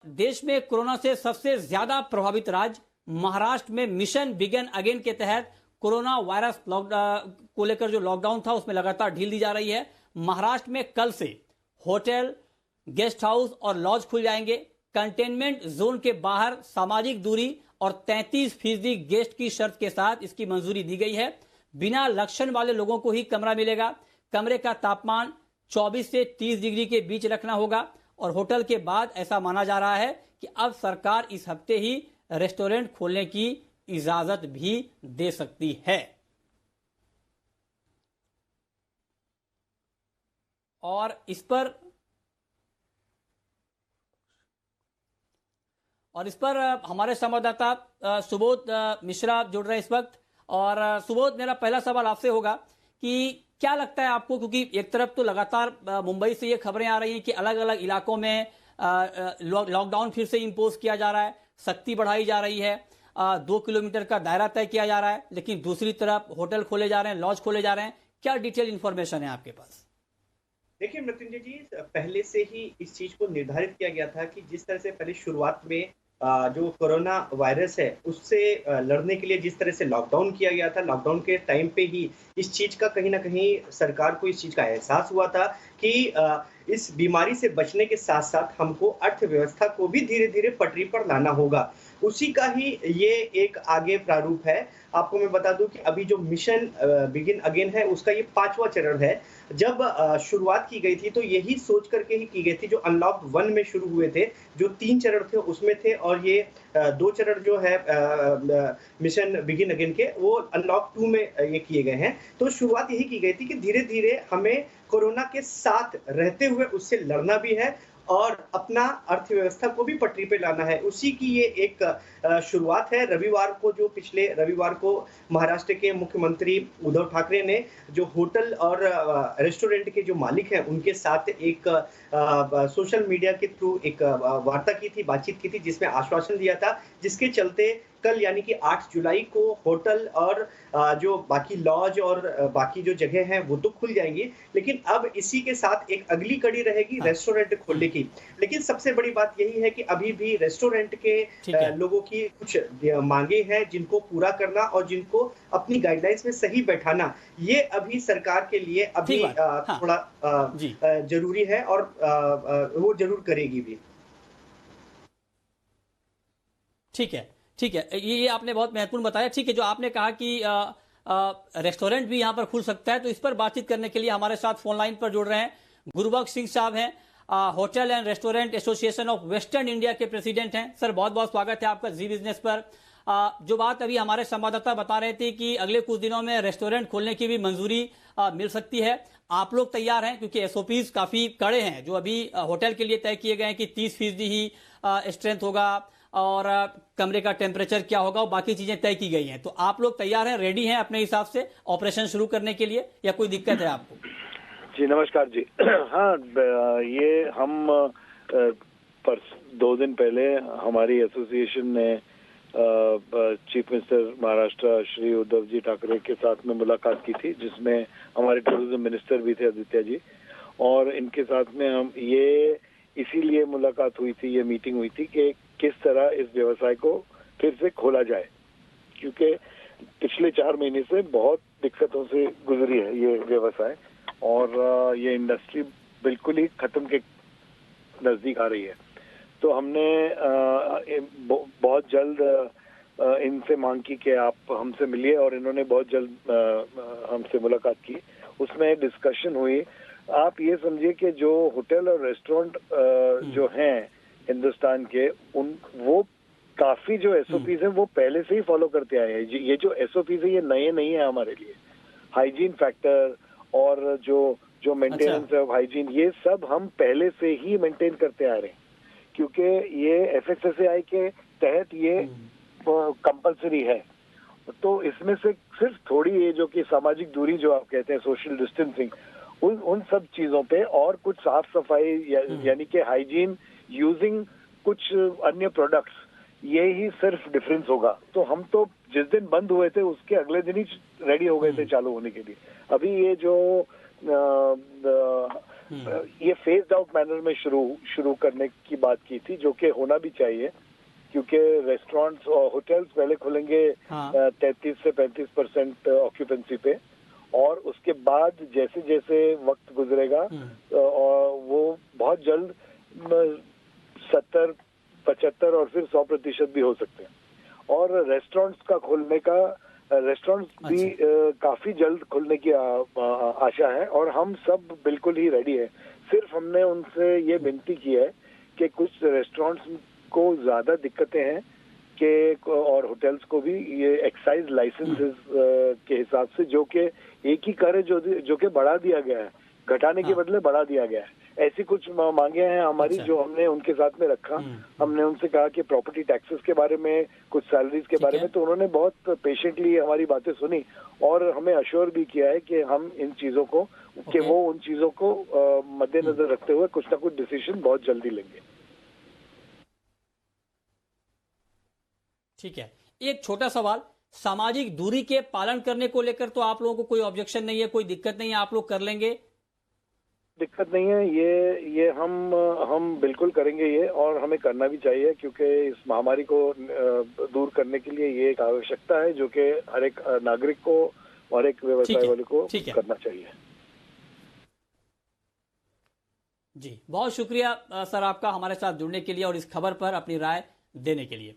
देश में कोरोना से सबसे ज्यादा प्रभावित राज्य महाराष्ट्र में मिशन बिगिन अगेन के तहत कोरोना वायरस को लेकर जो लॉकडाउन था उसमें लगातार ढील दी जा रही है। महाराष्ट्र में कल से होटल, गेस्ट हाउस और लॉज खुल जाएंगे। कंटेनमेंट जोन के बाहर सामाजिक दूरी और 33% गेस्ट की शर्त के साथ इसकी मंजूरी दी गई है। बिना लक्षण वाले लोगों को ही कमरा मिलेगा। कमरे का तापमान 24 से 30 डिग्री के बीच रखना होगा और होटल के बाद ऐसा माना जा रहा है कि अब सरकार इस हफ्ते ही रेस्टोरेंट खोलने की इजाजत भी दे सकती है। और इस पर हमारे संवाददाता सुबोध मिश्रा जुड़ रहे हैं इस वक्त। और सुबोध, मेरा पहला सवाल आपसे होगा कि क्या लगता है आपको, क्योंकि एक तरफ तो लगातार मुंबई से ये खबरें आ रही हैं कि अलग अलग इलाकों में लॉकडाउन फिर से इंपोज किया जा रहा है, सख्ती बढ़ाई जा रही है, 2 किलोमीटर का दायरा तय किया जा रहा है, लेकिन दूसरी तरफ होटल खोले जा रहे हैं, लॉज खोले जा रहे हैं। क्या डिटेल इंफॉर्मेशन है आपके पास? देखिए मृत्युंजय जी, पहले से ही इस चीज को निर्धारित किया गया था कि जिस तरह से पहले शुरुआत में जो कोरोना वायरस है उससे लड़ने के लिए जिस तरह से लॉकडाउन किया गया था, लॉकडाउन के टाइम पे ही इस चीज का कहीं ना कहीं सरकार को इस चीज का एहसास हुआ था कि इस बीमारी से बचने के साथ साथ हमको अर्थव्यवस्था को भी धीरे धीरे पटरी पर लाना होगा। उसी का ही ये एक आगे प्रारूप है। आपको मैं बता दूं कि अभी जो मिशन बिगिन अगेन है उसका ये 5वां चरण है। जब शुरुआत की गई थी तो यही सोच करके ही की गई थी, जो अनलॉक 1 में शुरू हुए थे, जो 3 चरण थे उसमें थे, और ये 2 चरण जो है मिशन बिगिन अगेन के, वो अनलॉक 2 में ये किए गए हैं। तो शुरुआत यही की गई थी कि धीरे धीरे हमें कोरोना के साथ रहते हुए उससे लड़ना भी है और अपना अर्थव्यवस्था को भी पटरी पे लाना है। उसी की ये एक शुरुआत है। रविवार को, जो पिछले रविवार को महाराष्ट्र के मुख्यमंत्री उद्धव ठाकरे ने जो होटल और रेस्टोरेंट के जो मालिक हैं उनके साथ एक सोशल मीडिया के थ्रू एक वार्ता की थी, बातचीत की थी, जिसमें आश्वासन दिया था, जिसके चलते कल यानी कि 8 जुलाई को होटल और जो बाकी लॉज और बाकी जो जगह हैं वो तो खुल जाएंगी, लेकिन अब इसी के साथ एक अगली कड़ी रहेगी रेस्टोरेंट खोलने की। लेकिन सबसे बड़ी बात यही है कि अभी भी रेस्टोरेंट के लोगों की कुछ मांगे हैं जिनको पूरा करना और जिनको अपनी गाइडलाइंस में सही बैठाना, ये अभी सरकार के लिए अभी थोड़ा जरूरी है और वो जरूर करेगी भी। ठीक है, ये आपने बहुत महत्वपूर्ण बताया। ठीक है, जो आपने कहा कि रेस्टोरेंट भी यहां पर खुल सकता है, तो इस पर बातचीत करने के लिए हमारे साथ फोन लाइन पर जुड़ रहे हैं गुरुबख्श सिंह साहब हैं, hotel and restaurant association of western India के प्रेसिडेंट हैं। सर, बहुत बहुत स्वागत है आपका जी बिजनेस पर। जो बात अभी हमारे संवाददाता बता रहे थे कि अगले कुछ दिनों में रेस्टोरेंट खोलने की भी मंजूरी मिल सकती है, आप लोग तैयार हैं? क्योंकि एसओपीज काफी कड़े हैं जो अभी होटल के लिए तय किए गए हैं कि 30% ही स्ट्रेंथ होगा और कमरे का टेम्परेचर क्या होगा, और बाकी चीजें तय की गई हैं। तो आप लोग तैयार हैं, रेडी हैं अपने हिसाब से ऑपरेशन शुरू करने के लिए, या कोई दिक्कत है आपको? जी नमस्कार जी। हाँ, ये हम 2 दिन पहले हमारी एसोसिएशन ने चीफ मिनिस्टर महाराष्ट्र श्री उद्धव जी ठाकरे के साथ में मुलाकात की थी, जिसमें हमारे टूरिज्म मिनिस्टर भी थे आदित्य जी, और इनके साथ में हम ये इसीलिए मुलाकात हुई थी, ये मीटिंग हुई थी कि किस तरह इस व्यवसाय को फिर से खोला जाए, क्योंकि पिछले 4 महीने से बहुत दिक्कतों से गुजरी है ये व्यवसाय और ये इंडस्ट्री बिल्कुल ही खत्म के नजदीक आ रही है। तो हमने बहुत जल्द इनसे मांग की कि आप हमसे मिलिए, और इन्होंने बहुत जल्द हमसे मुलाकात की। उसमें डिस्कशन हुई। आप ये समझिए कि जो होटल और रेस्टोरेंट जो हैं हिंदुस्तान के, वो काफी जो एसओपीज हैं वो पहले से ही फॉलो करते आए हैं। ये जो एसओपीज है ये नए नहीं है हमारे लिए। हाइजीन फैक्टर और जो मेंटेनेंस ऑफ हाइजीन, ये सब हम पहले से ही मेंटेन करते आ रहे हैं, क्योंकि ये एफएसएसएआई के तहत ये कंपलसरी है। तो इसमें से सिर्फ थोड़ी ये जो कि सामाजिक दूरी जो आप कहते हैं, सोशल डिस्टेंसिंग, उन सब चीजों पे और कुछ साफ सफाई यानी कि हाइजीन यूजिंग कुछ अन्य प्रोडक्ट्स, ये ही सिर्फ डिफरेंस होगा। तो हम तो जिस दिन बंद हुए थे उसके अगले दिन ही रेडी हो गए थे चालू होने के लिए। अभी ये जो ये फेज्ड आउट मैनर में शुरू करने की बात की थी, जो कि होना भी चाहिए, क्योंकि रेस्टोरेंट्स और होटल्स पहले खुलेंगे 33 से 35% ऑक्यूपेंसी पे, और उसके बाद जैसे जैसे वक्त गुजरेगा और वो बहुत जल्द 70, 75 और फिर 100% भी हो सकते हैं। और रेस्टोरेंट्स का खोलने का रेस्टोरेंट्स भी काफी जल्द खुलने की आशा है, और हम सब बिल्कुल ही रेडी है। सिर्फ हमने उनसे ये विनती की है कि कुछ रेस्टोरेंट्स को ज्यादा दिक्कतें हैं कि, और होटल्स को भी, ये एक्साइज लाइसेंसेस के हिसाब से, जो कि एक ही कर है, जो कि बढ़ा दिया गया है, घटाने के बदले बढ़ा दिया गया है। ऐसी कुछ मांगे हैं हमारी, जो हमने उनके साथ में रखा। हमने उनसे कहा कि प्रॉपर्टी टैक्सेस के बारे में, कुछ सैलरीज के बारे में, तो उन्होंने बहुत पेशेंटली हमारी बातें सुनी और हमें अश्योर भी किया है कि हम इन चीजों को, कि वो उन चीजों को मद्देनजर रखते हुए कुछ ना कुछ डिसीजन बहुत जल्दी लेंगे। ठीक है, एक छोटा सवाल, सामाजिक दूरी के पालन करने को लेकर तो आप लोगों को कोई ऑब्जेक्शन नहीं है, कोई दिक्कत नहीं है, आप लोग कर लेंगे? दिक्कत नहीं है, ये हम बिल्कुल करेंगे ये, और हमें करना भी चाहिए, क्योंकि इस महामारी को दूर करने के लिए ये एक आवश्यकता है, जो कि हर एक नागरिक को और एक व्यवसाय वाले को करना चाहिए। जी, बहुत शुक्रिया सर आपका हमारे साथ जुड़ने के लिए और इस खबर पर अपनी राय देने के लिए।